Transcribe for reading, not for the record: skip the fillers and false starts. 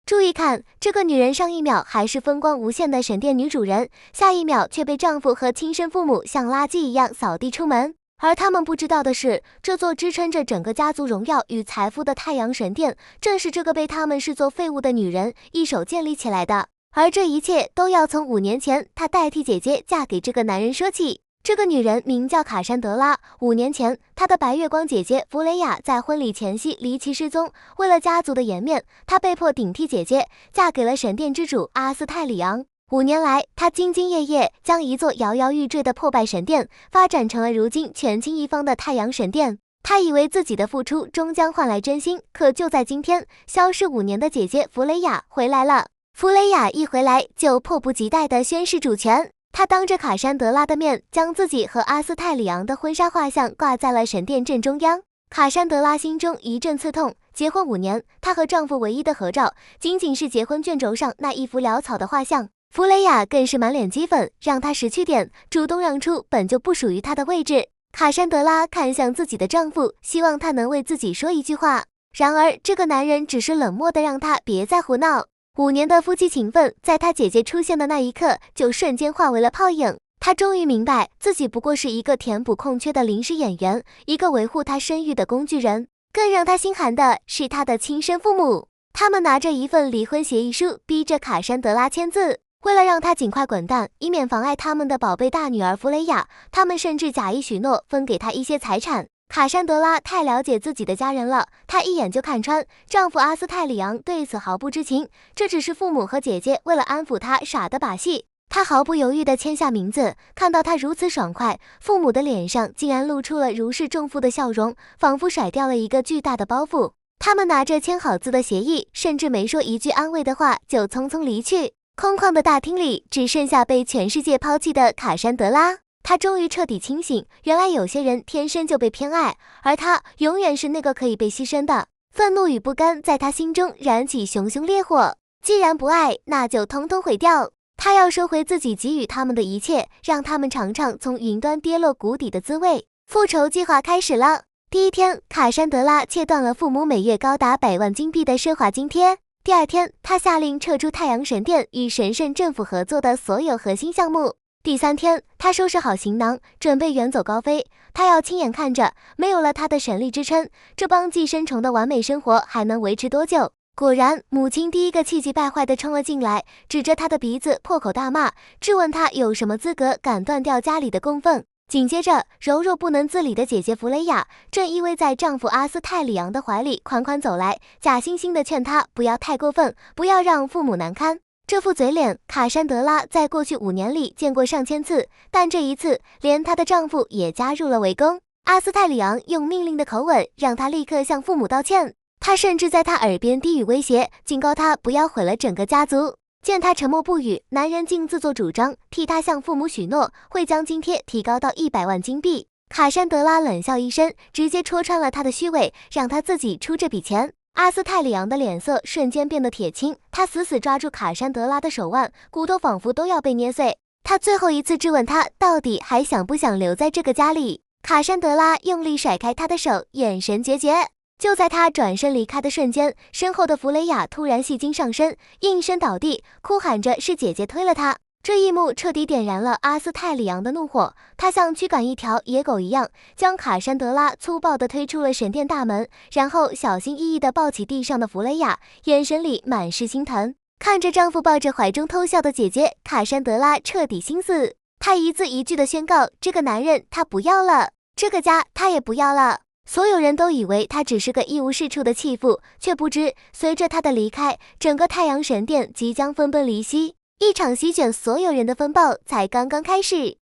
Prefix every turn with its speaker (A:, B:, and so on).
A: 注意看，这个女人上一秒还是风光无限的神殿女主人，下一秒却被丈夫和亲生父母像垃圾一样扫地出门。而他们不知道的是，这座支撑着整个家族荣耀与财富的太阳神殿，正是这个被他们视作废物的女人一手建立起来的。而这一切都要从5年前她代替姐姐嫁给这个男人说起。这个女人名叫卡珊德拉。5年前，她的白月光姐姐弗雷亚在婚礼前夕离奇失踪。为了家族的颜面，她被迫顶替姐姐，嫁给了神殿之主阿斯泰里昂。5年来，她兢兢业业，将一座摇摇欲坠的破败神殿发展成了如今权倾一方的太阳神殿。她以为自己的付出终将换来真心，可就在今天，消失5年的姐姐弗雷亚回来了。弗雷亚一回来就迫不及待地宣示主权。她当着卡珊德拉的面，将自己和阿斯泰里昂的婚纱画像挂在了神殿正中央。卡珊德拉心中一阵刺痛。结婚5年，她和丈夫唯一的合照，仅仅是结婚卷轴上那一幅潦草的画像。弗雷亚更是满脸激愤，让她识趣点，主动让出本就不属于她的位置。卡珊德拉看向自己的丈夫，希望他能为自己说一句话。然而，这个男人只是冷漠地让她别再胡闹。5年的夫妻情分，在她姐姐出现的那一刻，就瞬间化为了泡影。她终于明白，自己不过是一个填补空缺的临时演员，一个维护她声誉的工具人。更让她心寒的是她的亲生父母，他们拿着一份离婚协议书，逼着卡珊德拉签字。为了让她尽快滚蛋，以免妨碍他们的宝贝大女儿弗雷亚，他们甚至假意许诺分给她一些财产。卡珊德拉太了解自己的家人了，她一眼就看穿丈夫阿斯泰里昂对此毫不知情，这只是父母和姐姐为了安抚她耍的把戏。她毫不犹豫地签下名字，看到他如此爽快，父母的脸上竟然露出了如释重负的笑容，仿佛甩掉了一个巨大的包袱。他们拿着签好字的协议，甚至没说一句安慰的话，就匆匆离去。空旷的大厅里，只剩下被全世界抛弃的卡珊德拉。她终于彻底清醒，原来有些人天生就被偏爱，而她永远是那个可以被牺牲的。愤怒与不甘在她心中燃起熊熊烈火，既然不爱，那就通通毁掉。她要收回自己给予他们的一切，让他们尝尝从云端跌落谷底的滋味。复仇计划开始了。第一天，卡珊德拉切断了父母每月高达100万金币的奢华津贴。第二天，她下令撤出太阳神殿与神圣政府合作的所有核心项目。第3天，她收拾好行囊，准备远走高飞。她要亲眼看着，没有了她的神力支撑，这帮寄生虫的完美生活还能维持多久？果然，母亲第一个气急败坏地冲了进来，指着她的鼻子破口大骂，质问她有什么资格敢断掉家里的供奉。紧接着，柔弱不能自理的姐姐弗雷亚正依偎在丈夫阿斯泰里昂的怀里款款走来，假惺惺地劝她不要太过分，不要让父母难堪。这副嘴脸，卡珊德拉在过去5年里见过上千次，但这一次，连她的丈夫也加入了围攻。阿斯泰里昂用命令的口吻让她立刻向父母道歉，他甚至在她耳边低语威胁，警告她不要毁了整个家族。见她沉默不语，男人竟自作主张替她向父母许诺，会将津贴提高到100万金币。卡珊德拉冷笑一声，直接戳穿了他的虚伪，让他自己出这笔钱。阿斯泰里昂的脸色瞬间变得铁青，他死死抓住卡珊德拉的手腕，骨头仿佛都要被捏碎。他最后一次质问他到底还想不想留在这个家里。卡珊德拉用力甩开他的手，眼神决绝。就在他转身离开的瞬间，身后的弗雷亚突然戏精上身，应声倒地，哭喊着是姐姐推了他。这一幕彻底点燃了阿斯泰里昂的怒火，他像驱赶一条野狗一样，将卡珊德拉粗暴地推出了神殿大门，然后小心翼翼地抱起地上的弗雷亚，眼神里满是心疼。看着丈夫抱着怀中偷笑的姐姐，卡珊德拉彻底心死。她一字一句地宣告，这个男人她不要了，这个家她也不要了。所有人都以为她只是个一无是处的弃妇，却不知随着她的离开，整个太阳神殿即将分崩离析。一场席卷所有人的风暴才刚刚开始。